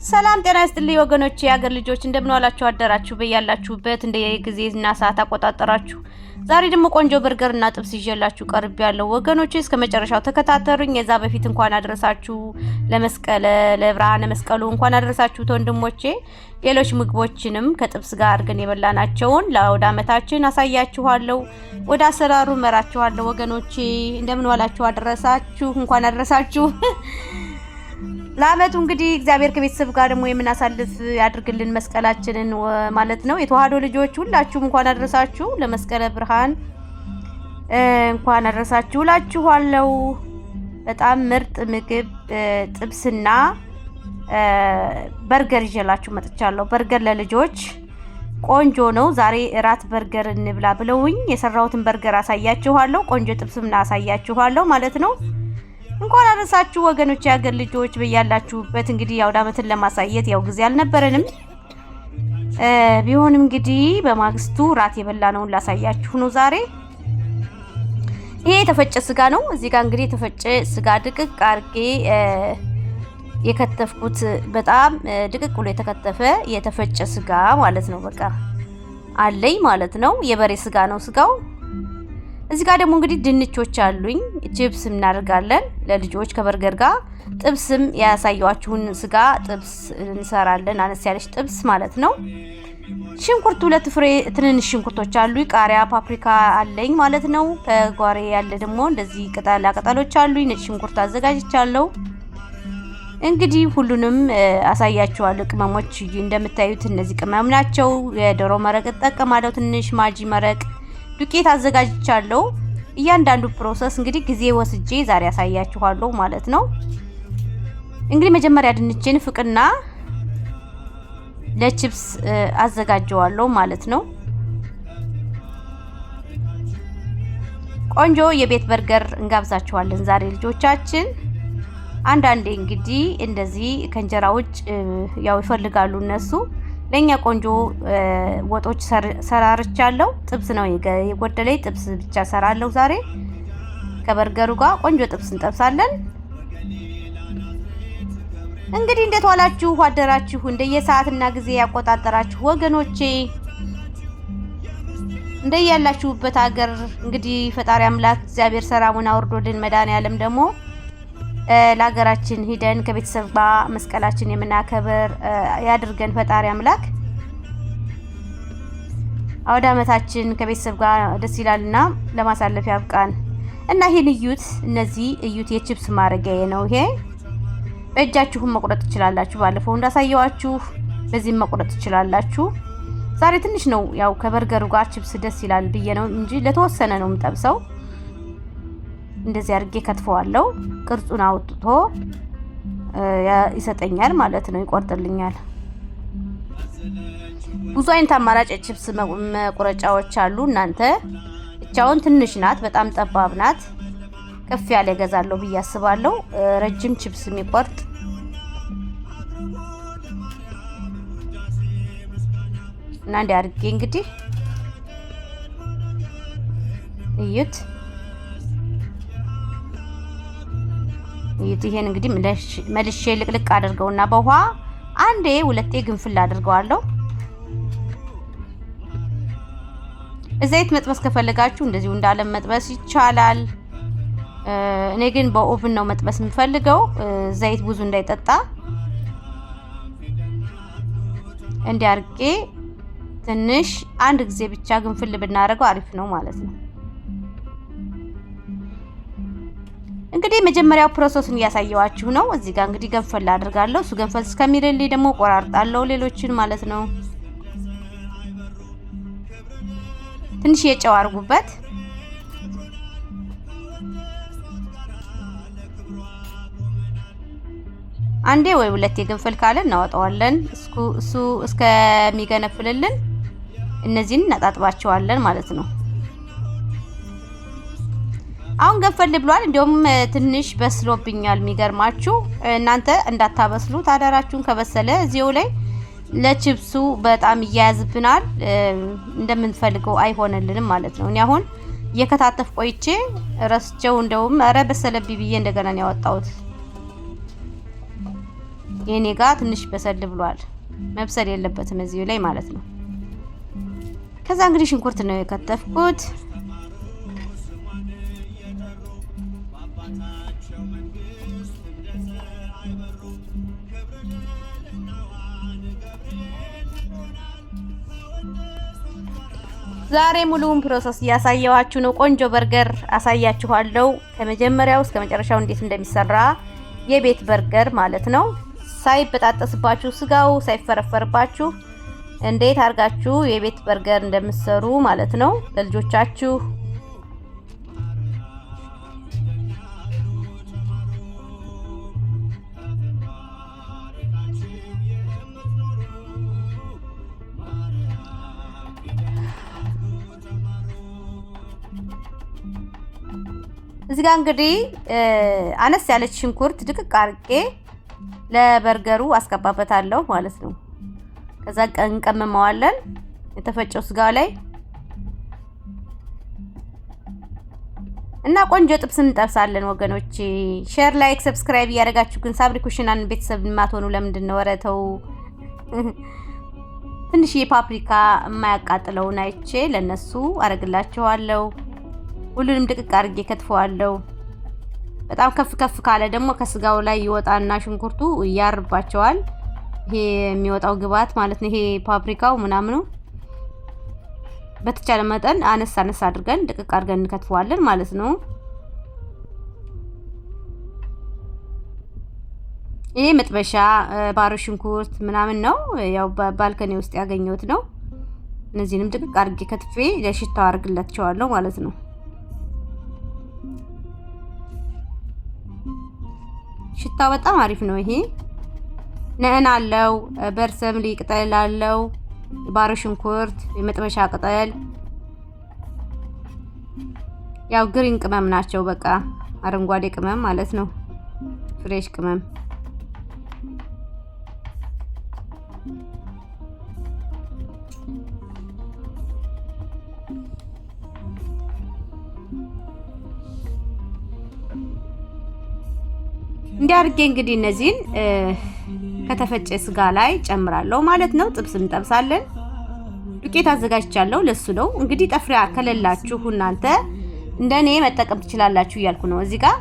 ሰላም ጤና ይስጥልኝ ወገኖቼ ያገር ልጆች እንደምን ዋላችሁ አደራችሁ በያላችሁበት እንደ ጊዜና ሰዓት አቆጣጠራችሁ። ዛሬ ደግሞ ቆንጆ በርገርና ጥብስ ይዤላችሁ ቀርብ ያለው ወገኖቼ እስከ መጨረሻው ተከታተሉኝ። የዛ በፊት እንኳን አደረሳችሁ ለብርሃነ መስቀሉ እንኳን አደረሳችሁ ወንድሞቼ። ሌሎች ምግቦችንም ከጥብስ ጋር አድርገን የበላናቸውን ለአውደ ዓመታችን አሳያችኋለሁ። ወደ አሰራሩ መራችኋለሁ ወገኖቼ። እንደምን ዋላችሁ አደረሳችሁ እንኳን አደረሳችሁ። ለአመቱ እንግዲህ እግዚአብሔር ከቤተሰብ ጋር ደግሞ የምናሳልፍ ያድርግልን መስቀላችንን ማለት ነው። የተዋህዶ ልጆች ሁላችሁም እንኳን አደረሳችሁ ለመስቀለ ብርሃን እንኳን አደረሳችሁ እላችኋለሁ። በጣም ምርጥ ምግብ ጥብስና በርገር ይዤላችሁ መጥቻለሁ። በርገር ለልጆች ቆንጆ ነው። ዛሬ እራት በርገር እንብላ ብለውኝ የሰራሁትን በርገር አሳያችኋለሁ። ቆንጆ ጥብስም አሳያችኋለሁ ማለት ነው። እንኳን አደረሳችሁ ወገኖች ያገር ልጆች በያላችሁበት። እንግዲህ ያው ዳመትን ለማሳየት ያው ጊዜ አልነበረንም ቢሆንም እንግዲህ በማግስቱ ራት የበላነውን ላሳያችሁ ነው ዛሬ። ይሄ የተፈጨ ስጋ ነው። እዚህ ጋር እንግዲህ የተፈጨ ስጋ ድቅቅ አርጌ የከተፍኩት በጣም ድቅቅ ብሎ የተፈጨ ስጋ ማለት ነው። በቃ አለኝ ማለት ነው። የበሬ ስጋ ነው ስጋው። እዚህ ጋር ደግሞ እንግዲህ ድንቾች አሉኝ። ቺፕስ እናደርጋለን ለልጆች ከበርገር ጋር። ጥብስም ያሳያችሁን ስጋ ጥብስ እንሰራለን። አነስ ያለች ጥብስ ማለት ነው። ሽንኩርት 2 ፍሬ ትንንሽ ሽንኩርቶች አሉ። ቃሪያ ፓፕሪካ አለኝ ማለት ነው። ከጓሬ ያለ ደግሞ እንደዚህ ቅጠሎች አሉኝ። ነጭ ሽንኩርት አዘጋጅቻለሁ። እንግዲህ ሁሉንም አሳያችኋለሁ። ቅመሞች እንደምታዩት እነዚህ ቅመም ናቸው። የዶሮ መረቅ እጠቀማለሁ። ትንሽ ማጂ መረቅ ዱቄት አዘጋጅቻለሁ። እያንዳንዱ ፕሮሰስ እንግዲህ ጊዜ ወስጄ ዛሬ ያሳያችኋለሁ ማለት ነው። እንግዲህ መጀመሪያ ድንችን ፍቅና ለቺፕስ አዘጋጀዋለሁ ማለት ነው። ቆንጆ የቤት በርገር እንጋብዛችኋለን ዛሬ ልጆቻችን። አንዳንዴ እንግዲህ እንደዚህ ከእንጀራ ውጭ ያው ይፈልጋሉ እነሱ። ለኛ ቆንጆ ወጦች ሰራርቻለሁ። ጥብስ ነው የጎደለኝ። ጥብስ ብቻ ሰራለሁ ዛሬ ከበርገሩ ጋር ቆንጆ ጥብስ እንጠብሳለን። እንግዲህ እንዴት ዋላችሁ አደራችሁ እንደየሰዓትና ጊዜ ያቆጣጠራችሁ ወገኖቼ እንደያላችሁበት ሀገር እንግዲህ ፈጣሪ አምላክ እግዚአብሔር ሰላሙን አውርዶልን መድኃኒዓለም ደግሞ ለሀገራችን ሂደን ከቤተሰብ ጋር መስቀላችን የምናከብር ያድርገን ፈጣሪ አምላክ። አውደ ዓመታችን ከቤተሰብ ጋር ደስ ይላልና ለማሳለፍ ያብቃን። እና ይሄን እዩት፣ እነዚህ እዩት የቺፕስ ማረጊያዬ ነው። ይሄ በእጃችሁም መቁረጥ ትችላላችሁ። ባለፈው እንዳሳየዋችሁ በዚህም መቁረጥ ትችላላችሁ። ዛሬ ትንሽ ነው ያው ከበርገሩ ጋር ቺፕስ ደስ ይላል ብዬ ነው እንጂ ለተወሰነ ነው የምጠብሰው። እንደዚህ አድርጌ ከትፈዋለሁ። ቅርጹን አውጥቶ ይሰጠኛል ማለት ነው፣ ይቆርጥልኛል። ብዙ አይነት አማራጭ ቺፕስ መቁረጫዎች አሉ። እናንተ ብቻውን ትንሽ ናት፣ በጣም ጠባብ ናት። ከፍ ያለ ገዛለሁ ብዬ አስባለሁ። ረጅም ቺፕስ የሚቆርጥ እና እንደ አድርጌ እንግዲህ እዩት። ይሄን እንግዲህ መልሼ ልቅልቅ አድርገውና በውሃ አንዴ 2 ግንፍል አድርገዋለሁ። ዘይት መጥበስ ከፈለጋችሁ እንደዚሁ እንዳለም መጥበስ ይቻላል። እኔ ግን በኦቭን ነው መጥበስ የምፈልገው ዘይት ብዙ እንዳይጠጣ። እንዲያርጌ ትንሽ አንድ ጊዜ ብቻ ግንፍል ብናደርገው አሪፍ ነው ማለት ነው። እንግዲህ መጀመሪያው ፕሮሰሱን እያሳየዋችሁ ነው። እዚህ ጋር እንግዲህ ገንፈል አድርጋለሁ። እሱ ገንፈል እስከሚልልኝ ደግሞ ቆራርጣለሁ ሌሎችን ማለት ነው። ትንሽ የጨው አድርጉበት። አንዴ ወይ 2 የገንፈል ካለ እናወጣዋለን። እሱ እስከሚገነፍልልን እነዚህን እናጣጥባቸዋለን ማለት ነው። አሁን ገንፈል ብሏል። እንደውም ትንሽ በስሎብኛል። የሚገርማችሁ እናንተ እንዳታበስሉ ታዳራችሁን። ከበሰለ እዚው ላይ ለቺፕሱ በጣም ይያዝብናል፣ እንደምንፈልገው አይሆንልንም ማለት ነው። እኔ አሁን የከታተፍ ቆይቼ ረስቸው እንደውም አረ በሰለብኝ ብዬ እንደገና ነው ያወጣሁት። የኔ ጋር ትንሽ በሰል ብሏል። መብሰል የለበትም እዚሁ ላይ ማለት ነው። ከዛ እንግዲህ ሽንኩርት ነው የከተፍኩት። ዛሬ ሙሉውን ፕሮሰስ እያሳየዋችሁ ነው። ቆንጆ በርገር አሳያችኋለሁ ከመጀመሪያው እስከ መጨረሻው እንዴት እንደሚሰራ የቤት በርገር ማለት ነው። ሳይበጣጠስባችሁ ስጋው ሳይፈረፈርባችሁ እንዴት አድርጋችሁ የቤት በርገር እንደምትሰሩ ማለት ነው ለልጆቻችሁ። እዚህ ጋር እንግዲህ አነስ ያለች ሽንኩርት ድቅቅ አርቄ ለበርገሩ አስገባበታለሁ ማለት ነው። ከዛ እንቀመመዋለን የተፈጨው ስጋ ላይ እና ቆንጆ ጥብስ እንጠብሳለን ወገኖቼ። ሼር፣ ላይክ፣ ሰብስክራይብ እያደረጋችሁ ግን ሳብሪ ኩሽናን ቤተሰብ ማትሆኑ ለምንድን ነው? ወረተው ትንሽ የፓፕሪካ የማያቃጥለውን አይቼ ለነሱ አረግላችኋለሁ። ሁሉንም ድቅቅ አርጌ ከትፈዋለሁ። በጣም ከፍ ካለ ደግሞ ከስጋው ላይ ይወጣና ሽንኩርቱ ያርባቸዋል። ይሄ የሚወጣው ግባት ማለት ነው። ይሄ ፓፕሪካው ምናምኑ በተቻለ መጠን አነስ አድርገን ድቅቅ አርገን እንከትፈዋለን ማለት ነው። ይሄ መጥበሻ ባሮ ሽንኩርት ምናምን ነው። ያው ባልከኔ ውስጥ ያገኘሁት ነው። እነዚህንም ድቅቅ አርጌ ከትፌ ለሽታው አርግላቸዋለሁ ማለት ነው። ሽታው በጣም አሪፍ ነው። ይሄ ነዕና አለው፣ በርሰምሊ ቅጠል አለው፣ ባሮ ሽንኩርት፣ የመጥበሻ ቅጠል ያው ግሪን ቅመም ናቸው። በቃ አረንጓዴ ቅመም ማለት ነው። ፍሬሽ ቅመም እንዲያርጌ እንግዲህ እነዚህን ከተፈጨ ስጋ ላይ ጨምራለሁ ማለት ነው። ጥብስ እንጠብሳለን። ዱቄት አዘጋጅቻለሁ ለሱ ነው። እንግዲህ ጠፍራ ከሌላችሁ እናንተ እንደኔ መጠቀም ትችላላችሁ እያልኩ ነው። እዚህ ጋር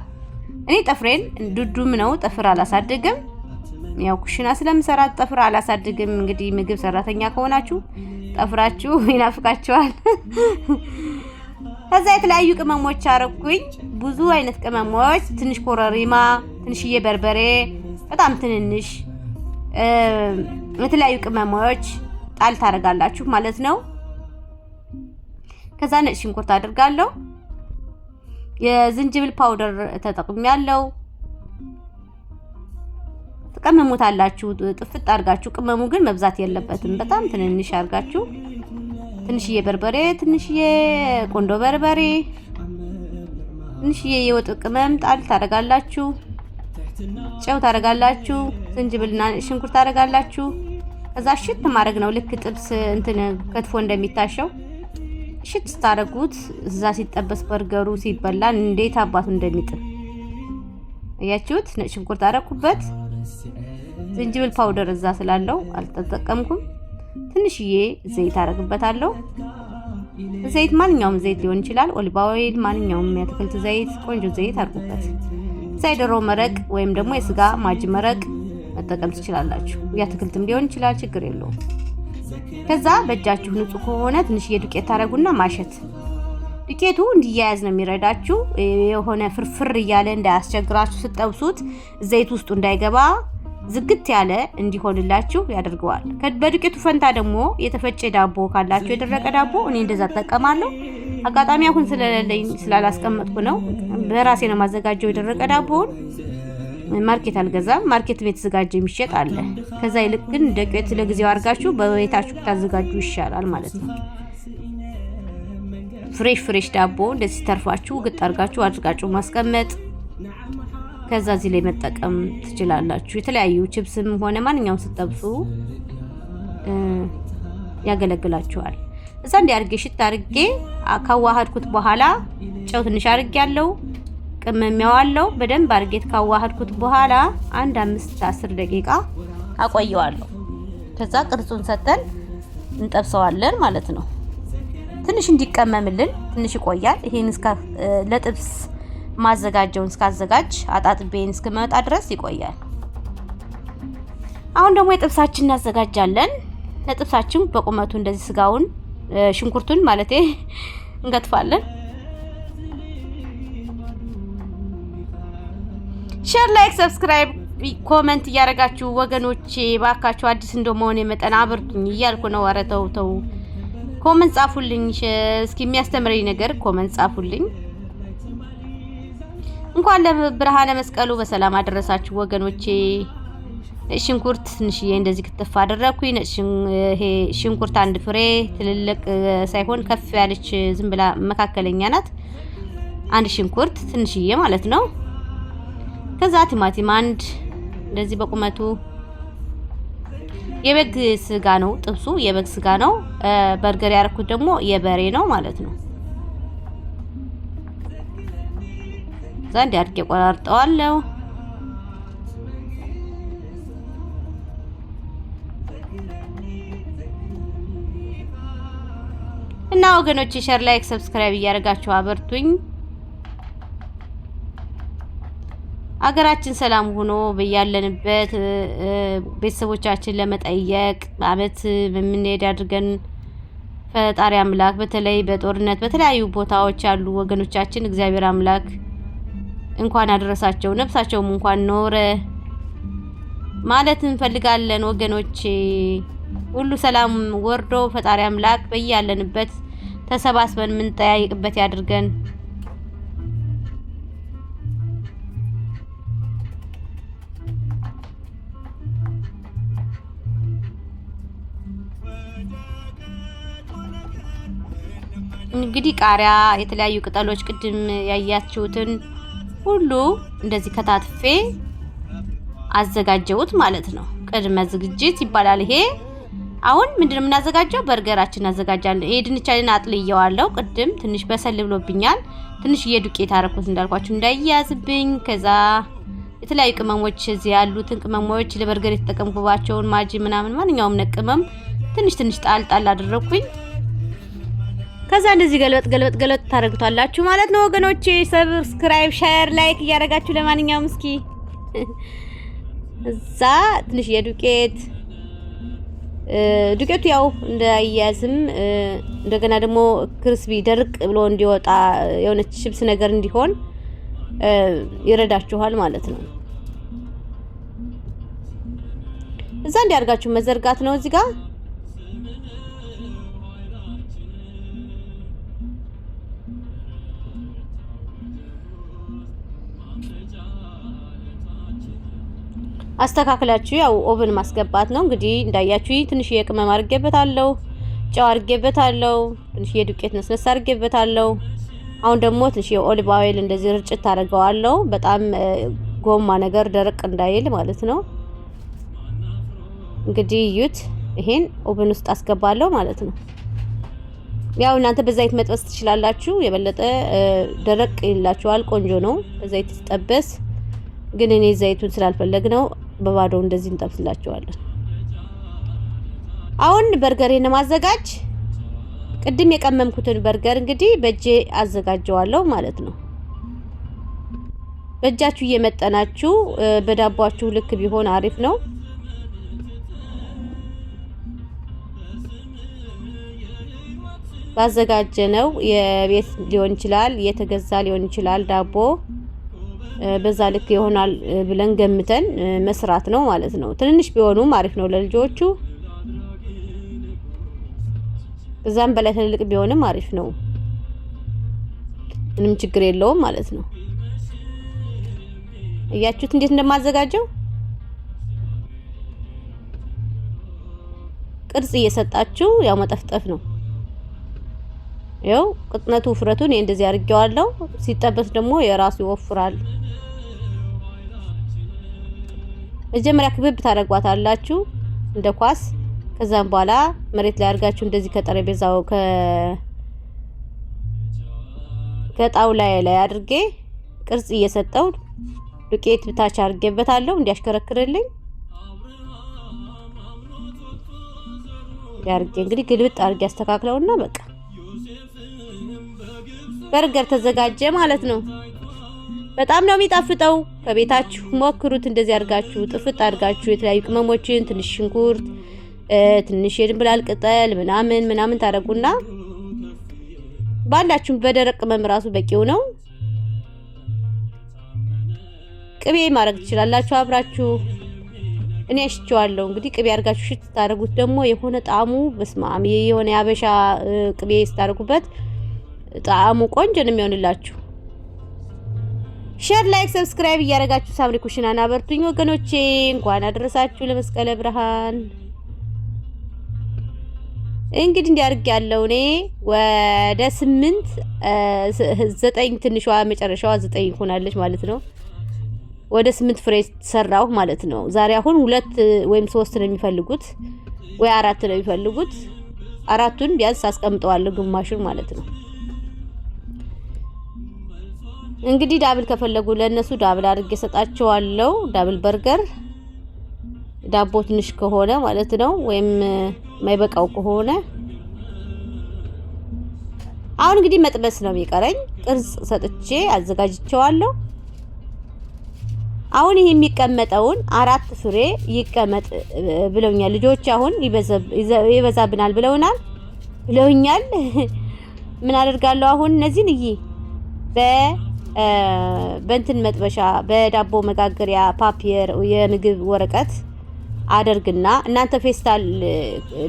እኔ ጠፍሬን ዱዱም ነው፣ ጠፍር አላሳድግም። ያው ኩሽና ስለምሰራ ጠፍር አላሳድግም። እንግዲህ ምግብ ሰራተኛ ከሆናችሁ ጠፍራችሁ ይናፍቃችኋል። ከዛ የተለያዩ ቅመሞች አረኩኝ። ብዙ አይነት ቅመሞች፣ ትንሽ ኮረሪማ፣ ትንሽዬ በርበሬ፣ በጣም ትንንሽ የተለያዩ ቅመሞች ጣል ታደርጋላችሁ ማለት ነው። ከዛ ነጭ ሽንኩርት አድርጋለሁ። የዝንጅብል ፓውደር ተጠቅሜያለሁ። ተቀመሙታላችሁ ጥፍጥ አድርጋችሁ። ቅመሙ ግን መብዛት የለበትም። በጣም ትንንሽ አድርጋችሁ ትንሽዬ በርበሬ፣ ትንሽዬ ቆንዶ በርበሬ፣ ትንሽዬ የወጥ ቅመም ጣል ታደርጋላችሁ። ጨው ታደርጋላችሁ። ዝንጅብልና ሽንኩርት ታደርጋላችሁ። ከዛ ሽት ማድረግ ነው። ልክ ጥብስ እንትን ከትፎ እንደሚታሸው ሽት ታደርጉት። እዛ ሲጠበስ በርገሩ ሲበላ እንዴት አባቱ እንደሚጥም አያችሁት። ነጭ ሽንኩርት አደረኩበት። ዝንጅብል ፓውደር እዛ ስላለው አልተጠቀምኩም። ትንሽዬ ዘይት አደርግበታለሁ። ዘይት ማንኛውም ዘይት ሊሆን ይችላል። ኦሊቭ ኦይል፣ ማንኛውም የአትክልት ዘይት፣ ቆንጆ ዘይት አድርጉበት። ሳይደሮ መረቅ ወይም ደግሞ የስጋ ማጅ መረቅ መጠቀም ትችላላችሁ። የአትክልትም ሊሆን ይችላል፣ ችግር የለውም። ከዛ በእጃችሁ ንጹህ ከሆነ ትንሽዬ ዱቄት ታደርጉና ማሸት። ዱቄቱ እንዲያያዝ ነው የሚረዳችሁ። የሆነ ፍርፍር እያለ እንዳያስቸግራችሁ ስትጠብሱት፣ ዘይት ውስጡ እንዳይገባ ዝግት ያለ እንዲሆንላችሁ ያደርገዋል። በዱቄቱ ፈንታ ደግሞ የተፈጨ ዳቦ ካላችሁ የደረቀ ዳቦ እኔ እንደዛ ተጠቀማለሁ። አጋጣሚ አሁን ስለሌለኝ ስላላስቀመጥኩ ነው። በራሴ ነው ማዘጋጀው የደረቀ ዳቦውን። ማርኬት አልገዛም። ማርኬት ቤት ተዘጋጀ የሚሸጥ አለ። ከዛ ይልቅ ግን ዱቄት ለጊዜው አድርጋችሁ በቤታችሁ ታዘጋጁ ይሻላል ማለት ነው። ፍሬሽ ዳቦ እንደዚህ ተርፋችሁ ግጥ አድርጋችሁ ማስቀመጥ። ከዛ እዚህ ላይ መጠቀም ትችላላችሁ። የተለያዩ ቺፕስም ሆነ ማንኛውም ስትጠብሱ ያገለግላችኋል። እዛ እንዲያርጌ ሽት አርጌ ካዋሃድኩት በኋላ ጨው ትንሽ አርጌ ያለው ቅመሚያዋለሁ። በደንብ አድርጌት ካዋሃድኩት በኋላ አንድ 5-10 ደቂቃ አቆየዋለሁ። ከዛ ቅርጹን ሰጠን እንጠብሰዋለን ማለት ነው። ትንሽ እንዲቀመምልን ትንሽ ይቆያል። ይሄን ለጥብስ ማዘጋጀውን እስካዘጋጅ አጣጥቤን እስከመጣ ድረስ ይቆያል። አሁን ደግሞ የጥብሳችን እናዘጋጃለን። ለጥብሳችን በቁመቱ እንደዚህ ስጋውን ሽንኩርቱን ማለቴ እንገጥፋለን። ሼር፣ ላይክ፣ ሰብስክራይብ፣ ኮሜንት እያደረጋችሁ ወገኖቼ ባካችሁ አዲስ እንደመሆነ መጠን አብርቱኝ እያልኩ ነው። ኧረ ተው ኮሜንት ጻፉልኝ። እስኪ የሚያስተምረኝ ነገር ኮሜንት ጻፉልኝ። እንኳን ለብርሃነ መስቀሉ በሰላም አደረሳችሁ ወገኖቼ። ሽንኩርት ትንሽዬ እንደዚህ ክትፍ አደረኩኝ። ይሄ ሽንኩርት አንድ ፍሬ ትልልቅ ሳይሆን ከፍ ያለች ዝም ብላ መካከለኛ ናት። አንድ ሽንኩርት ትንሽዬ ማለት ነው። ከዛ ቲማቲም አንድ እንደዚህ በቁመቱ። የበግ ስጋ ነው ጥብሱ፣ የበግ ስጋ ነው። በርገር ያደረኩት ደግሞ የበሬ ነው ማለት ነው። ከዛ እንዲህ አድርጌ ቆራርጠዋለሁ። እና ወገኖቼ ሼር፣ ላይክ፣ ሰብስክራይብ እያደረጋችሁ አበርቱኝ። አገራችን ሰላም ሆኖ በያለንበት ቤተሰቦቻችን ለመጠየቅ አመት በምንሄድ አድርገን ፈጣሪ አምላክ በተለይ በጦርነት በተለያዩ ቦታዎች ያሉ ወገኖቻችን እግዚአብሔር አምላክ እንኳን አደረሳቸው፣ ነፍሳቸውም እንኳን ኖረ ማለት እንፈልጋለን ወገኖቼ። ሁሉ ሰላም ወርዶ ፈጣሪ አምላክ በያለንበት ተሰባስበን የምንጠያይቅበት ያድርገን። እንግዲህ ቃሪያ፣ የተለያዩ ቅጠሎች ቅድም ያያችሁትን ሁሉ እንደዚህ ከታትፌ አዘጋጀሁት ማለት ነው። ቅድመ ዝግጅት ይባላል ይሄ። አሁን ምንድነው የምናዘጋጀው? በርገራችን አዘጋጃለሁ። ይሄ ድንቻችን አጥልየዋለሁ። ቅድም ትንሽ በሰል ብሎብኛል። ትንሽ የዱቄት አረኩት እንዳልኳችሁ እንዳይያዝብኝ። ከዛ የተለያዩ ቅመሞች እዚህ ያሉትን ቅመሞች ለበርገር የተጠቀምኩባቸውን ማጂ ምናምን ማንኛውም ነቅመም ትንሽ ጣል አደረኩኝ። ከዛ እንደዚህ ገልበጥ ታረጉታላችሁ ማለት ነው ወገኖቼ። ሰብስክራይብ፣ ሼር፣ ላይክ እያደረጋችሁ ለማንኛውም እስኪ እዛ ትንሽ ዱቄቱ ያው እንዳይያዝም እንደገና ደግሞ ክርስቢ ደርቅ ብሎ እንዲወጣ የሆነች ችብስ ነገር እንዲሆን ይረዳችኋል ማለት ነው። እዛ እንዲያርጋችሁ መዘርጋት ነው እዚህ ጋር። አስተካክላችሁ ያው ኦቨን ማስገባት ነው እንግዲህ። እንዳያችሁ ትንሽ የቅመም አድርጌበታለሁ፣ ጨው አድርጌበታለሁ፣ ትንሽ የዱቄት ነስነስ አድርጌበታለሁ። አሁን ደግሞ ትንሽ የኦሊቭ ኦይል እንደዚህ ርጭት አደርገዋለሁ። በጣም ጎማ ነገር ደረቅ እንዳይል ማለት ነው። እንግዲህ እዩት። ይሄን ኦቨን ውስጥ አስገባለሁ ማለት ነው። ያው እናንተ በዛይት መጥበስ ትችላላችሁ። የበለጠ ደረቅ ይላችኋል። ቆንጆ ነው በዛይት ሲጠበስ። ግን እኔ ዘይቱን ስላልፈለግ ነው በባዶ እንደዚህ እንጠብስላችኋለን። አሁን በርገሬን ማዘጋጅ ቅድም የቀመምኩትን በርገር እንግዲህ በእጄ አዘጋጀዋለሁ ማለት ነው። በእጃችሁ እየመጠናችሁ በዳቧችሁ ልክ ቢሆን አሪፍ ነው። ባዘጋጀነው የቤት ሊሆን ይችላል፣ የተገዛ ሊሆን ይችላል ዳቦ በዛ ልክ ይሆናል ብለን ገምተን መስራት ነው ማለት ነው። ትንንሽ ቢሆኑም አሪፍ ነው ለልጆቹ። በዛም በላይ ትልቅ ቢሆንም አሪፍ ነው፣ ምንም ችግር የለውም ማለት ነው። እያችሁት እንዴት እንደማዘጋጀው ቅርጽ እየሰጣችሁ ያው መጠፍጠፍ ነው። ያው ቅጥነቱ ውፍረቱን እንደዚህ አድርጌዋለሁ። ሲጠበስ ደግሞ የራሱ ይወፍራል። መጀመሪያ ክብብ ታደርጓታላችሁ እንደ ኳስ። ከዛም በኋላ መሬት ላይ አድርጋችሁ እንደዚህ ከጠረጴዛው ከጣውላ ላይ አድርጌ ቅርጽ እየሰጠው ዱቄት ታች አድርጌበታለሁ እንዲያሽከረክርልኝ። ያርጌ እንግዲህ ግልብጥ አድርጌ አስተካክለውና በቃ በርገር ተዘጋጀ ማለት ነው። በጣም ነው የሚጣፍጠው። ከቤታችሁ ሞክሩት። እንደዚህ አድርጋችሁ ጥፍጥ አድርጋችሁ የተለያዩ ቅመሞችን ትንሽ ሽንኩርት፣ ትንሽ የድንብላል ቅጠል ምናምን ታደርጉና ባላችሁ በደረቅ ቅመም ራሱ በቂው ነው። ቅቤ ማድረግ ትችላላችሁ አብራችሁ። እኔ አሽቸዋለሁ እንግዲህ ቅቤ አድርጋችሁ ሽት ታደርጉት ደግሞ የሆነ ጣዕሙ በስማም የሆነ ያበሻ ቅቤ ስታደርጉበት ጣዕሙ ቆንጆ ነው የሚሆንላችሁ። ሼር፣ ላይክ፣ ሰብስክራይብ እያደረጋችሁ ሳምሪ ኩሽናን አበርቱኝ ወገኖቼ። እንኳን አደረሳችሁ ለመስቀለ ብርሃን። እንግዲህ እንዲያርግ ያለው እኔ ወደ 8 9 ትንሿ መጨረሻዋ 9 ሆናለች ማለት ነው። ወደ 8 ፍሬ ሰራው ማለት ነው። ዛሬ አሁን 2 ወይም 3 ነው የሚፈልጉት ወይ 4 ነው የሚፈልጉት። 4ቱን ቢያንስ አስቀምጠዋለሁ ግማሹን ማለት ነው። እንግዲህ ዳብል ከፈለጉ ለነሱ ዳብል አድርጌ ሰጣቸዋለሁ። ዳብል በርገር ዳቦ ትንሽ ከሆነ ማለት ነው ወይም ማይበቃው ከሆነ። አሁን እንግዲህ መጥበስ ነው የሚቀረኝ። ቅርጽ ሰጥቼ አዘጋጅቼዋለሁ። አሁን ይሄ የሚቀመጠውን 4 ፍሬ ይቀመጥ ብለውኛል ልጆች። አሁን ይበዛብናል ብለውኛል። ምን አደርጋለሁ አሁን እነዚህን በእንትን መጥበሻ በዳቦ መጋገሪያ ፓፒየር የምግብ ወረቀት አደርግና እናንተ ፌስታል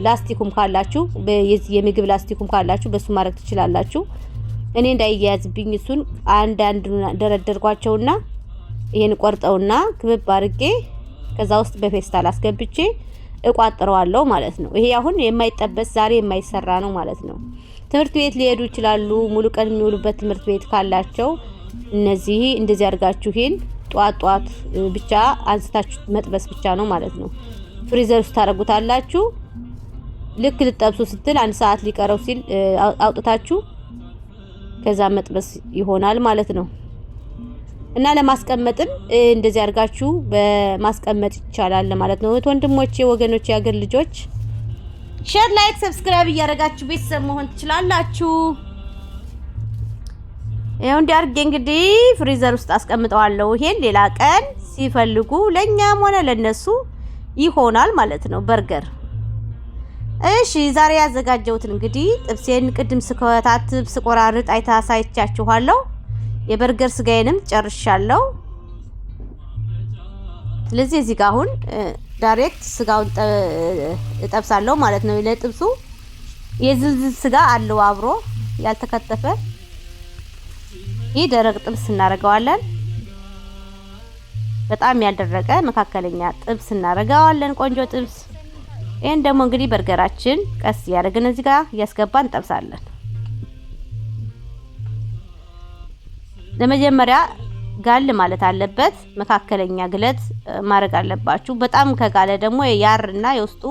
ላስቲኩም ካላችሁ የምግብ ላስቲኩም ካላችሁ በሱ ማድረግ ትችላላችሁ። እኔ እንዳይያያዝብኝ እሱን አንድ ደረደርኳቸውና ይሄን ቆርጠውና ክብብ አድርጌ ከዛ ውስጥ በፌስታል አስገብቼ እቋጥረዋለሁ ማለት ነው። ይሄ አሁን የማይጠበስ ዛሬ የማይሰራ ነው ማለት ነው። ትምህርት ቤት ሊሄዱ ይችላሉ። ሙሉ ቀን የሚውሉበት ትምህርት ቤት ካላቸው እነዚህ እንደዚህ አድርጋችሁ ይሄን ጧት ብቻ አንስታችሁ መጥበስ ብቻ ነው ማለት ነው። ፍሪዘር ውስጥ ታረጉታላችሁ። ልክ ልጠብሱ ስትል 1 ሰዓት ሊቀረው ሲል አውጥታችሁ ከዛ መጥበስ ይሆናል ማለት ነው። እና ለማስቀመጥም እንደዚህ አድርጋችሁ በማስቀመጥ ይቻላል ማለት ነው። ወንድሞቼ፣ ወገኖቼ፣ ያገር ልጆች ሼር፣ ላይክ፣ ሰብስክራይብ እያደረጋችሁ ቤተሰብ መሆን ትችላላችሁ። ይሄው እንዲያርግ እንግዲህ ፍሪዘር ውስጥ አስቀምጠዋለሁ። ይሄን ሌላ ቀን ሲፈልጉ ለኛም ሆነ ለነሱ ይሆናል ማለት ነው በርገር። እሺ ዛሬ ያዘጋጀሁትን እንግዲህ ጥብሴን ቅድም ስከታትብ ስቆራርጥ አይታሳይቻችኋለሁ። የበርገር ስጋዬንም ጨርሻለሁ። ስለዚህ እዚህ ጋር አሁን ዳይሬክት ስጋውን እጠብሳለሁ ማለት ነው። ለጥብሱ የዝልዝል ስጋ አለው አብሮ ያልተከተፈ። ይህ ደረቅ ጥብስ እናደርገዋለን። በጣም ያልደረቀ መካከለኛ ጥብስ እናደርገዋለን። ቆንጆ ጥብስ። ይሄን ደግሞ እንግዲህ በርገራችን ቀስ ያደርግን እዚህ ጋር እያስገባን እንጠብሳለን። ለመጀመሪያ ጋል ማለት አለበት። መካከለኛ ግለት ማድረግ አለባችሁ። በጣም ከጋለ ደግሞ ያርና የውስጡ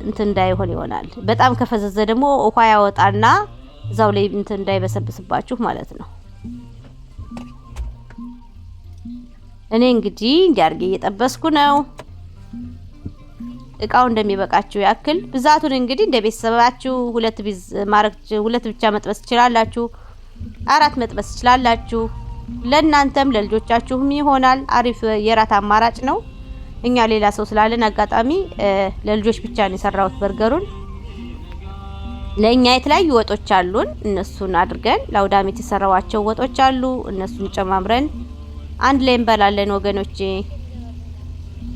እንትን እንዳይሆን ይሆናል። በጣም ከፈዘዘ ደግሞ ውሃ ያወጣና እዛው ላይ እንትን እንዳይበሰብስባችሁ ማለት ነው። እኔ እንግዲህ እንዲያርገ እየጠበስኩ ነው። እቃው እንደሚበቃችሁ ያክል ብዛቱን እንግዲህ እንደ ቤተሰባችሁ ሁለት ብቻ መጥበስ ትችላላችሁ። 4 መጥበስ ትችላላችሁ። ለእናንተም ለልጆቻችሁም ይሆናል። አሪፍ የራት አማራጭ ነው። እኛ ሌላ ሰው ስላለን አጋጣሚ ለልጆች ብቻ ነው የሰራሁት በርገሩን። ለኛ የተለያዩ ወጦች አሉን። እነሱን አድርገን ለአውዳሜት የሰራዋቸው ወጦች አሉ። እነሱን ጨማምረን አንድ ላይ እንበላለን ወገኖቼ።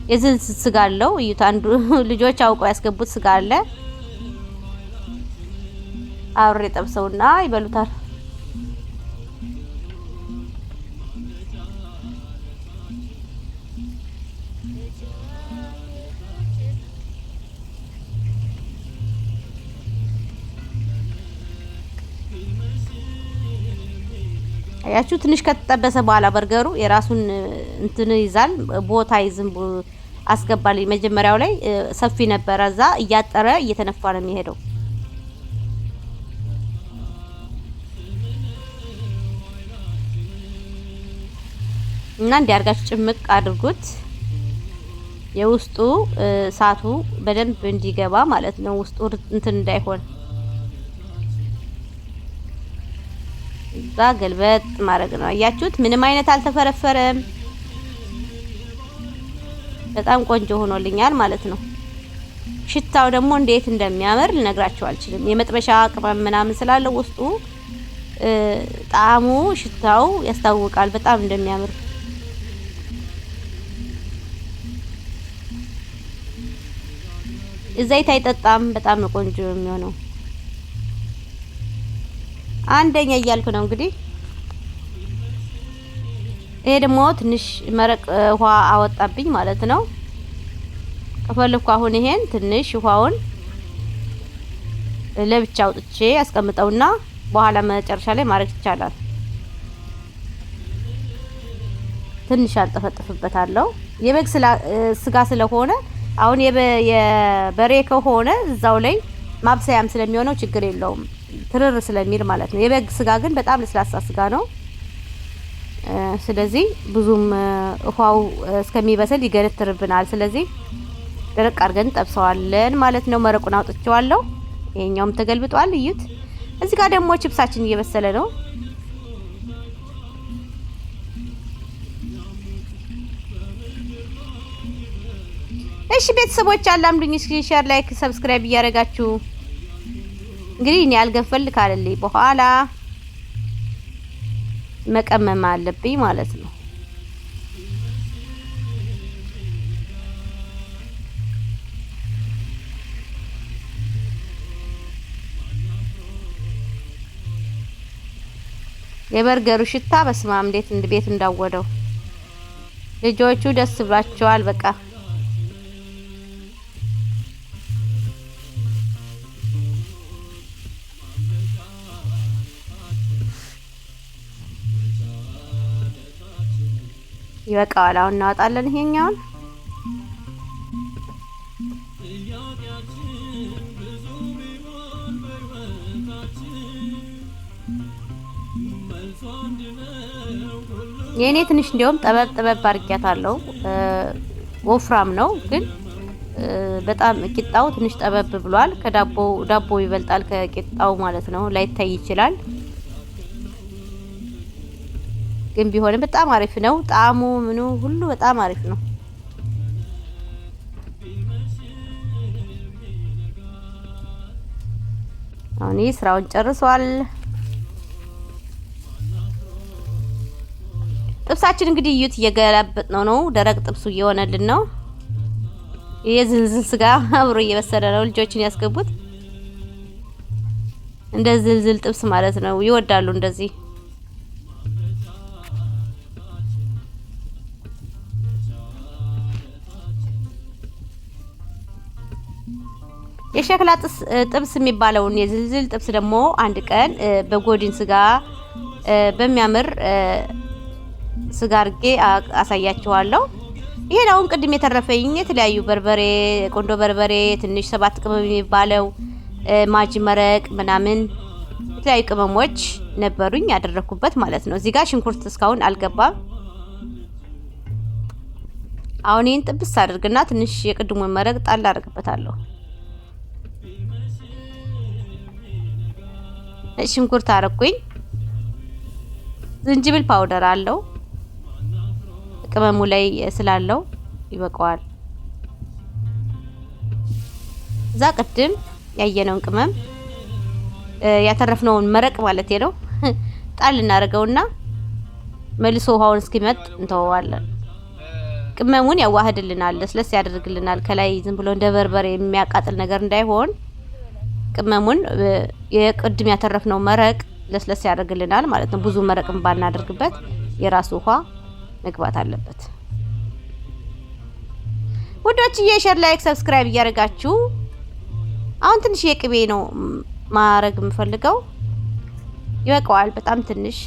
የዝልዝል ስጋ አለው። እዩት። አንዱ ልጆች አውቀው ያስገቡት ስጋ አለ። አብሬ ጠብሰውና ይበሉታል። አያችሁ ትንሽ ከተጠበሰ በኋላ በርገሩ የራሱን እንትን ይዛል። ቦታ ይዝም አስገባልኝ። መጀመሪያው ላይ ሰፊ ነበር። እዛ እያጠረ እየተነፋ ነው የሚሄደው። እና እንዲያርጋችሁ ጭምቅ አድርጉት። የውስጡ እሳቱ በደንብ እንዲገባ ማለት ነው። ውስጡ እንትን እንዳይሆን እዛ ገልበጥ ማድረግ ነው። አያችሁት? ምንም አይነት አልተፈረፈረም። በጣም ቆንጆ ሆኖልኛል ማለት ነው። ሽታው ደግሞ እንዴት እንደሚያምር ልነግራችሁ አልችልም። የመጥበሻ ቅመም ምናምን ስላለው ውስጡ ጣዕሙ፣ ሽታው ያስታውቃል በጣም እንደሚያምር። ዘይት አይጠጣም። በጣም ቆንጆ የሚሆነው አንደኛ እያልኩ ነው እንግዲህ። ይሄ ደግሞ ትንሽ መረቅ ውሃ አወጣብኝ ማለት ነው። ከፈለኩ አሁን ይሄን ትንሽ ውሃውን ለብቻ አውጥቼ አስቀምጠውና በኋላ መጨረሻ ላይ ማድረግ ይቻላል። ትንሽ አልጠፈጥፍበታለሁ። የበግ ስጋ ስለሆነ አሁን የበሬ ከሆነ እዛው ላይ ማብሰያም ስለሚሆነው ችግር የለውም ትርር ስለሚል ማለት ነው። የበግ ስጋ ግን በጣም ለስላሳ ስጋ ነው። ስለዚህ ብዙም ውሃው እስከሚበስል ይገነትርብናል። ስለዚህ ደረቅ አድርገን ጠብሰዋለን ማለት ነው። መረቁን አውጥቼዋለሁ። ይሄኛውም ተገልብጧል። እዩት። እዚህ ጋር ደግሞ ቺፕሳችን እየበሰለ ነው። እሺ ቤተሰቦች አላምዱኝ። እስኪ ሼር፣ ላይክ፣ ሰብስክራይብ እያደረጋችሁ እንግዲህ እኔ አልገፈል ካለልኝ በኋላ መቀመም አለብኝ ማለት ነው። የበርገሩ ሽታ በስማም እንዴት ቤት እንዳወደው ልጆቹ ደስ ብሏቸዋል። በቃ ይበቃዋል። አሁን እናወጣለን ይሄኛውን። የኔ ትንሽ እንዲያውም ጠበብ አድርጊያታለሁ። ወፍራም ነው ግን በጣም ቂጣው ትንሽ ጠበብ ብሏል። ዳቦ ይበልጣል ከቂጣው ማለት ነው። ላይታይ ይችላል ግን ቢሆንም በጣም አሪፍ ነው። ጣዕሙ ምኑ ሁሉ በጣም አሪፍ ነው። አሁን ስራውን ጨርሷል። ጥብሳችን እንግዲህ እዩት፣ እየገላበጥ ነው። ደረቅ ጥብሱ እየሆነልን ነው። የዝልዝል ስጋ አብሮ እየበሰለ ነው። ልጆችን ያስገቡት እንደ ዝልዝል ጥብስ ማለት ነው። ይወዳሉ እንደዚህ። የሸክላ ጥብስ የሚባለውን የዝልዝል ጥብስ ደግሞ አንድ ቀን በጎድን ስጋ በሚያምር ስጋ አርጌ አሳያችኋለሁ። ይሄን አሁን ቅድም የተረፈኝ የተለያዩ በርበሬ፣ ቆንዶ በርበሬ፣ ትንሽ 7 ቅመም የሚባለው ማጂ መረቅ ምናምን የተለያዩ ቅመሞች ነበሩኝ ያደረኩበት ማለት ነው። እዚህ ጋር ሽንኩርት እስካሁን አልገባም። አሁን ይሄን ጥብስ አድርግና ትንሽ የቅድሙን መረቅ ጣል አድርግበታለሁ። ሽንኩርት አረኩኝ። ዝንጅብል ፓውደር አለው ቅመሙ ላይ ስላለው ይበቃዋል። እዛ ቅድም ያየነውን ቅመም ያተረፍነውን መረቅ ማለት ነው ጣል እናደርገውና መልሶ ውሃውን እስኪመጥ እንተወዋለን። ቅመሙን ያዋህድልናል፣ ለስለስ ያደርግልናል። ከላይ ዝም ብሎ እንደ በርበሬ የሚያቃጥል ነገር እንዳይሆን ቅመሙን የቅድም ያተረፍነው መረቅ ለስለስ ያደርግልናል ማለት ነው። ብዙ መረቅም ባናደርግበት የራሱ ውሃ መግባት አለበት። ውዶችዬ ሼር፣ ላይክ፣ ሰብስክራይብ እያደረጋችሁ አሁን ትንሽ የቅቤ ነው ማረግ የምፈልገው። ይበቃዋል በጣም ትንሽ።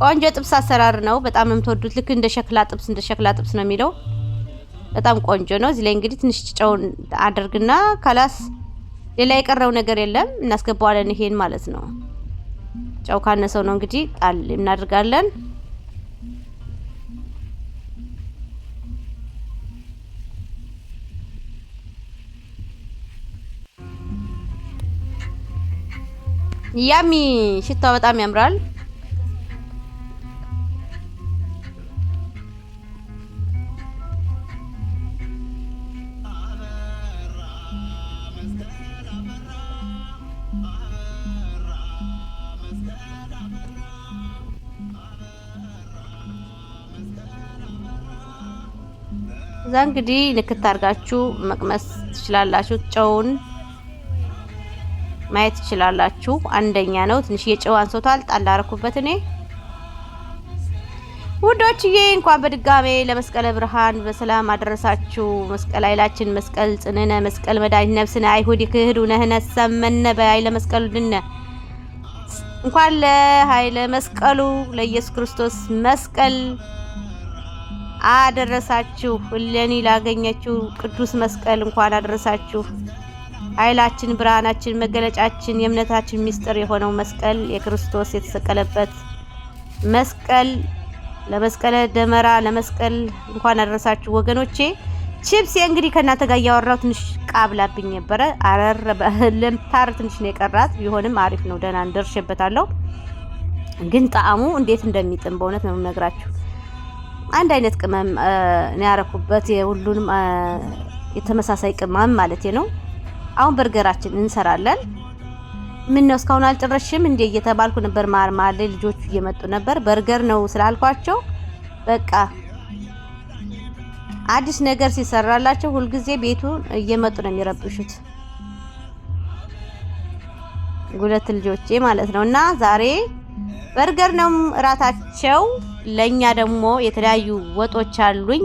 ቆንጆ ጥብስ አሰራር ነው። በጣም የምትወዱት ልክ እንደ ሸክላ ጥብስ ነው የሚለው። በጣም ቆንጆ ነው። እዚህ ላይ እንግዲህ ትንሽ ጨው አድርግና ከላስ ሌላ የቀረው ነገር የለም። እናስገባዋለን ይሄን ማለት ነው። ጨው ካነሰው ነው እንግዲህ ጣል እናደርጋለን። ያሚ ሽታው በጣም ያምራል። እዛ እንግዲህ ንክት አድርጋችሁ መቅመስ ትችላላችሁ። ጨውን ማየት ትችላላችሁ። አንደኛ ነው። ትንሽ የጨው አንሶታል። ጣል አደረኩበት እኔ ውዶችዬ። እንኳን በድጋሜ ለመስቀለ ብርሃን በሰላም አደረሳችሁ። መስቀል ኃይላችን፣ መስቀል ጽንዕነ፣ መስቀል መድኃኒት ነፍስነ፣ አይሁድ ክህዱነ ሰመነ በኃይለ መስቀሉ ድነ። እንኳን ለኃይለ መስቀሉ ለኢየሱስ ክርስቶስ መስቀል አደረሳችሁ። ለኔ ላገኘችው ቅዱስ መስቀል እንኳን አደረሳችሁ። ኃይላችን፣ ብርሃናችን፣ መገለጫችን፣ የእምነታችን ምስጢር የሆነው መስቀል የክርስቶስ የተሰቀለበት መስቀል ለመስቀለ ደመራ ለመስቀል እንኳን አደረሳችሁ ወገኖቼ። ቺፕስ እንግዲህ ከእናንተ ጋር ያወራው ትንሽ ቃብላብኝ ነበረ። አረር ለምታር ትንሽ ነው የቀራት። ቢሆንም አሪፍ ነው። ደህና እንደርሽበታለሁ። ግን ጣዕሙ እንዴት እንደሚጥም በእውነት ነው የምነግራችሁ። አንድ አይነት ቅመም ነው ያረኩበት። የሁሉንም የተመሳሳይ ቅመም ማለት ነው። አሁን በርገራችን እንሰራለን። ምን ነው እስካሁን አልጨረሽም እንዴ እየተባልኩ ነበር። ማርማል ልጆቹ እየመጡ ነበር። በርገር ነው ስላልኳቸው በቃ አዲስ ነገር ሲሰራላቸው ሁልጊዜ ቤቱን እየመጡ ነው የሚረብሹት። ሁለት ልጆቼ ማለት ነውና ዛሬ በርገር ነው እራታቸው። ለኛ ደግሞ የተለያዩ ወጦች አሉኝ።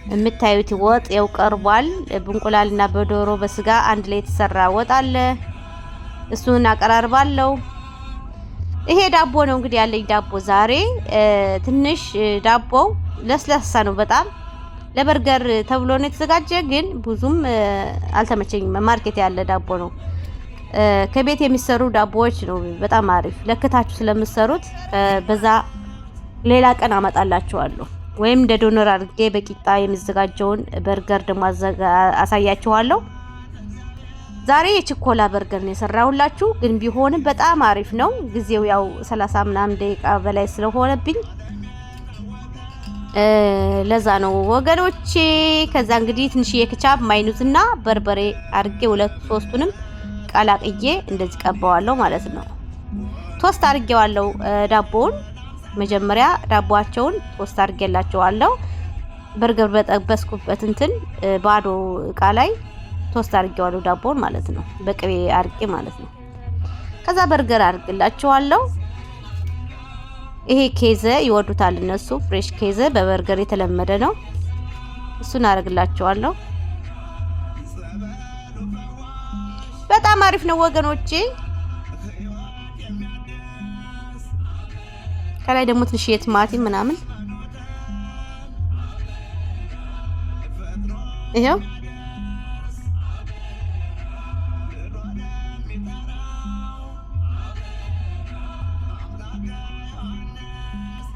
የምታዩት ወጥ ያው ቀርቧል። በእንቁላልና በዶሮ በስጋ አንድ ላይ የተሰራ ወጥ አለ። እሱን አቀራርባለሁ። ይሄ ዳቦ ነው እንግዲህ ያለኝ ዳቦ ዛሬ። ትንሽ ዳቦው ለስላሳ ነው በጣም ለበርገር ተብሎ ነው የተዘጋጀ፣ ግን ብዙም አልተመቸኝም። ማርኬት ያለ ዳቦ ነው። ከቤት የሚሰሩ ዳቦዎች ነው በጣም አሪፍ። ለክታችሁ ስለምትሰሩት በዛ ሌላ ቀን አመጣላችኋለሁ። ወይም እንደ ዶነር አድርጌ በቂጣ የሚዘጋጀውን በርገር ደግሞ አሳያችኋለሁ። ዛሬ የችኮላ በርገር ነው የሰራሁላችሁ፣ ግን ቢሆንም በጣም አሪፍ ነው። ጊዜው ያው 30 ምናምን ደቂቃ በላይ ስለሆነብኝ ለዛ ነው ወገኖቼ። ከዛ እንግዲህ ትንሽ የክቻፕ ማይኑዝና በርበሬ አድርጌ ሁለት ሶስቱንም ቀላቅዬ እንደዚህ ቀባዋለሁ ማለት ነው። ቶስት አድርጌዋለሁ ዳቦውን። መጀመሪያ ዳቦአቸውን ቶስት አድርጌላቸዋለሁ። በርገር በጠበስኩበት እንትን ባዶ እቃ ላይ ቶስት አድርጌዋለሁ ዳቦውን ማለት ነው። በቅቤ አድርጌ ማለት ነው። ከዛ በርገር አድርጌላቸዋለሁ። ይሄ ኬዘ ይወዱታል እነሱ። ፍሬሽ ኬዘ በበርገር የተለመደ ነው። እሱን አደርግላቸዋለሁ። በጣም አሪፍ ነው ወገኖቼ። ከላይ ደግሞ ትንሽ የቲማቲም ምናምን ይሄው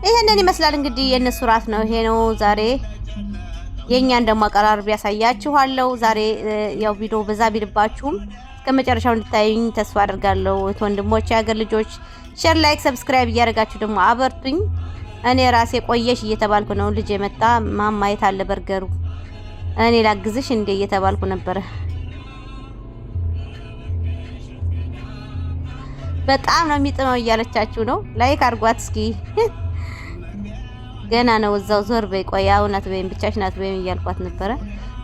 ይሄንን ይመስላል እንግዲህ የነሱ ራት ነው። ይሄ ነው ዛሬ። የኛን ደግሞ አቀራረብ ያሳያችኋለሁ። ዛሬ ያው ቪዲዮ በዛ ቢልባችሁም እስከመጨረሻው እንድታዩኝ ተስፋ አደርጋለሁ። ወንድሞቼ፣ ያገር ልጆች ሼር፣ ላይክ፣ ሰብስክራይብ እያደረጋችሁ ደግሞ አበርቱኝ። እኔ ራሴ ቆየሽ እየተባልኩ ነው። ልጅ የመጣ ማማ የት አለ በርገሩ እኔ ላግዝሽ እንደ እየተባልኩ ነበር። በጣም ነው የሚጥመው እያለቻችሁ ነው። ላይክ አድርጓት እስኪ። ገና ነው እዛው ዞር በይ ቆይ አውናት በይም ብቻሽን አትበይም እያልኳት ነበረ።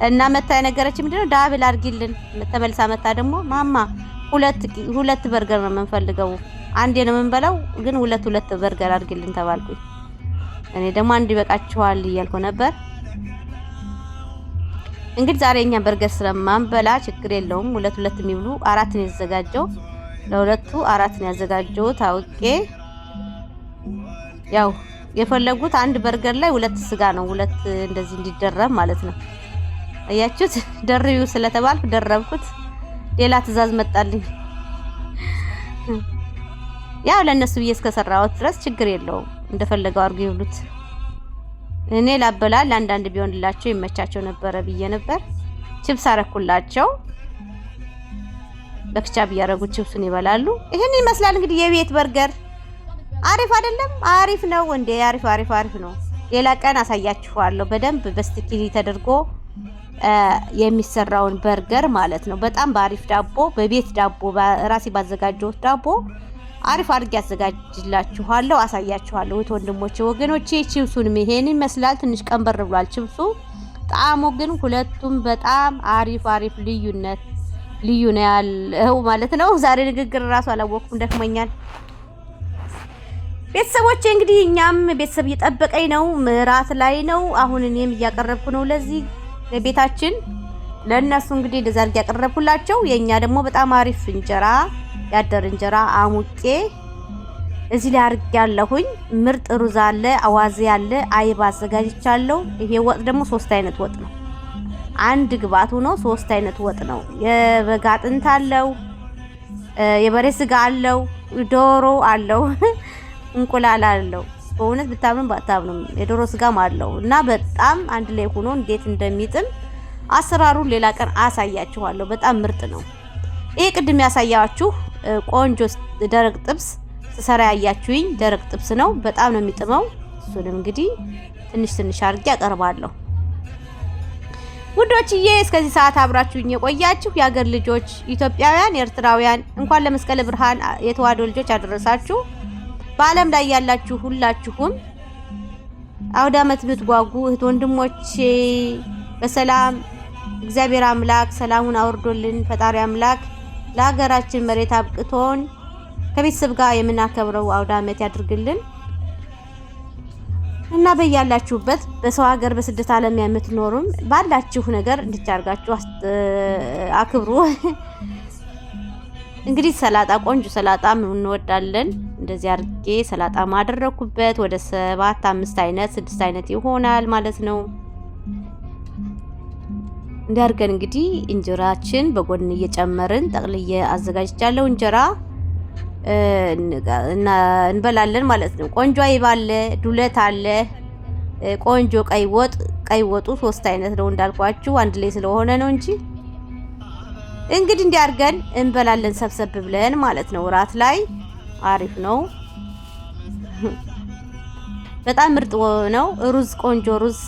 እና መታ የነገረች ምንድነው ዳብል አድርጊልን። ተመልሳ መታ ደግሞ ማማ ሁለት በርገር ነው የምንፈልገው፣ አንዴ ነው የምንበላው፣ ግን ሁለት በርገር አድርጊልን ተባልኩኝ። እኔ ደግሞ አንድ ይበቃችኋል እያልኩ ነበር። እንግዲህ ዛሬ እኛ በርገር ስለማንበላ ችግር የለውም። ሁለት የሚብሉ አራት ነው ያዘጋጀው። ለሁለቱ አራት ነው ያዘጋጀው ታውቄ። ያው የፈለጉት አንድ በርገር ላይ ሁለት ስጋ ነው፣ ሁለት እንደዚህ እንዲደረብ ማለት ነው። አያችሁት? ደርዩ ስለተባልኩ ደረብኩት። ሌላ ትዕዛዝ መጣልኝ። ያው ለነሱ ብዬ እስከሰራሁት ድረስ ችግር የለውም እንደፈለገው አድርገው ይብሉት። እኔ ላበላል አንዳንድ ቢሆንላቸው ይመቻቸው ነበረ ብዬ ነበር። ቺፕስ አረኩላቸው። በክቻብ ያረጉት ቺፕሱን ይበላሉ። ይሄን ይመስላል እንግዲህ የቤት በርገር። አሪፍ አይደለም? አሪፍ ነው እንዴ? አሪፍ ነው። ሌላ ቀን አሳያችኋለሁ በደንብ በስቲኪኒ ተደርጎ የሚሰራውን በርገር ማለት ነው። በጣም በአሪፍ ዳቦ፣ በቤት ዳቦ ራሴ ባዘጋጀሁት ዳቦ አሪፍ አድርጌ አዘጋጅላችኋለሁ፣ አሳያችኋለሁ። ወንድሞቼ ወገኖቼ፣ ቺፕሱንም ይሄን ይመስላል። ትንሽ ቀንበር ብሏል ቺፕሱ። ጣዕሙ ግን ሁለቱም በጣም አሪፍ ልዩ ነው ያለው ማለት ነው። ዛሬ ንግግር ራሱ አላወቅኩም፣ ደክመኛል። ቤተሰቦቼ እንግዲህ እኛም ቤተሰብ እየጠበቀኝ ነው፣ ምራት ላይ ነው። አሁን እኔም እያቀረብኩ ነው ለዚህ ቤታችን ለነሱ እንግዲህ እንደዛ አድርጌ ያቀረብኩላቸው። የኛ ደግሞ በጣም አሪፍ እንጀራ ያደር እንጀራ አሙቄ እዚህ ላይ አድርጌያለሁኝ። ምርጥ ሩዝ አለ፣ አዋዜ አለ፣ አይብ አዘጋጅቻለሁ። ይሄ ወጥ ደግሞ 3 አይነት ወጥ ነው። አንድ ግብአት ሆኖ 3 አይነት ወጥ ነው። የበግ አጥንት አለው፣ የበሬ ስጋ አለው፣ ዶሮ አለው፣ እንቁላል አለው። በእውነት ብታምኑ ባታምኑ የዶሮ ስጋም አለው እና በጣም አንድ ላይ ሆኖ እንዴት እንደሚጥም አሰራሩን ሌላ ቀን አሳያችኋለሁ። በጣም ምርጥ ነው። ይሄ ቅድም ያሳያችሁ ቆንጆ ደረቅ ጥብስ ሰራ ያያችሁኝ ደረቅ ጥብስ ነው። በጣም ነው የሚጥመው። እሱንም እንግዲህ ትንሽ አድርጌ አቀርባለሁ። ውዶችዬ እስከዚህ ሰዓት አብራችሁኝ የቆያችሁ የሀገር ልጆች ኢትዮጵያውያን፣ ኤርትራውያን እንኳን ለመስቀል ብርሃን የተዋሕዶ ልጆች አደረሳችሁ። በዓለም ላይ ያላችሁ ሁላችሁም አውደ ዓመት የምትጓጉ እህት ወንድሞቼ በሰላም እግዚአብሔር አምላክ ሰላሙን አውርዶልን ፈጣሪ አምላክ ለሀገራችን መሬት አብቅቶን ከቤተሰብ ጋር የምናከብረው አውደ ዓመት ያድርግልን እና በያላችሁበት በሰው ሀገር በስደት ዓለም የምትኖሩም ባላችሁ ነገር እንድታርጋችሁ አክብሩ። እንግዲህ ሰላጣ ቆንጆ ሰላጣ እንወዳለን። እንደዚህ አርጌ ሰላጣ ማደረኩበት ወደ 5 አይነት 6 አይነት ይሆናል ማለት ነው። እንዲያርገን እንግዲህ እንጀራችን በጎን እየጨመርን ጠቅልዬ አዘጋጅቻለሁ። እንጀራ እና እንበላለን ማለት ነው። ቆንጆ አይብ አለ፣ ዱለት አለ፣ ቆንጆ ቀይ ወጡ 3 አይነት ነው እንዳልኳችሁ አንድ ላይ ስለሆነ ነው እንጂ እንግዲህ እንዲያርገን እንበላለን ሰብሰብ ብለን ማለት ነው። ራት ላይ አሪፍ ነው። በጣም ምርጥ ነው። ሩዝ ቆንጆ ሩዝ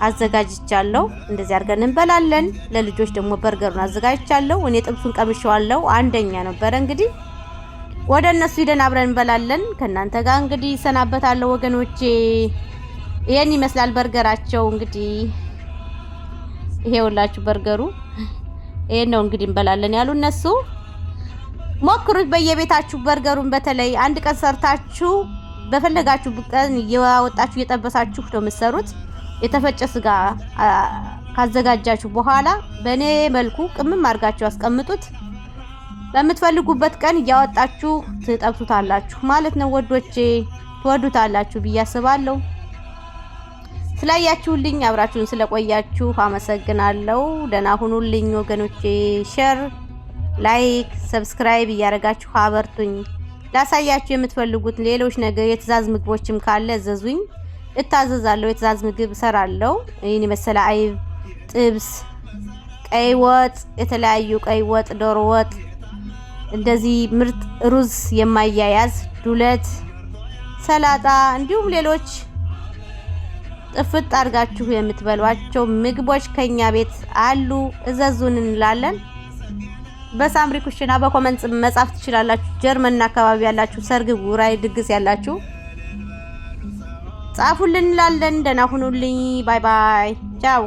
አዘጋጅቻለሁ። እንደዚህ አድርገን እንበላለን። ለልጆች ደግሞ በርገሩን አዘጋጅቻለሁ። እኔ ጥብሱን ቀምሼዋለሁ። አንደኛ ነበረ። እንግዲህ ወደ እነሱ ሄደን አብረን እንበላለን። ከናንተ ጋር እንግዲህ ሰናበታለሁ ወገኖቼ። ይሄን ይመስላል በርገራቸው። እንግዲህ ይሄውላችሁ በርገሩ ይሄን ነው እንግዲህ እንበላለን ያሉ እነሱ። ሞክሩት በየቤታችሁ በርገሩን። በተለይ አንድ ቀን ሰርታችሁ በፈለጋችሁ ቀን እያወጣችሁ እየጠበሳችሁ ነው የምትሰሩት። የተፈጨ ስጋ ካዘጋጃችሁ በኋላ በኔ መልኩ ቅምም አድርጋችሁ አስቀምጡት። በምትፈልጉበት ቀን እያወጣችሁ ትጠብሱታላችሁ ማለት ነው። ወዶቼ ትወዱታላችሁ ብዬ አስባለሁ። ስላያችሁልኝ አብራችሁን ስለቆያችሁ አመሰግናለሁ። ደህና ሁኑልኝ ወገኖቼ። ሼር፣ ላይክ፣ ሰብስክራይብ እያደረጋችሁ አበርቱኝ። ላሳያችሁ የምትፈልጉት ሌሎች ነገር የትዕዛዝ ምግቦችም ካለ እዘዙኝ፣ እታዘዛለሁ። የትዕዛዝ ምግብ እሰራለሁ። ይሄን የመሰለ አይብ፣ ጥብስ፣ ቀይ ወጥ፣ የተለያዩ ቀይ ወጥ፣ ዶሮ ወጥ፣ እንደዚህ ምርጥ ሩዝ የማያያዝ ዱለት፣ ሰላጣ እንዲሁም ሌሎች ጥፍጥ አድርጋችሁ የምትበሏቸው ምግቦች ከኛ ቤት አሉ። እዘዙን እንላለን። በሳምሪ ኩሽና በኮመንት መጻፍ ትችላላችሁ። ጀርመንና አካባቢ ያላችሁ ሰርግ፣ ጉራይ፣ ድግስ ያላችሁ ጻፉልን እንላለን። ደህና ሁኑልኝ። ባይ ባይ። ቻው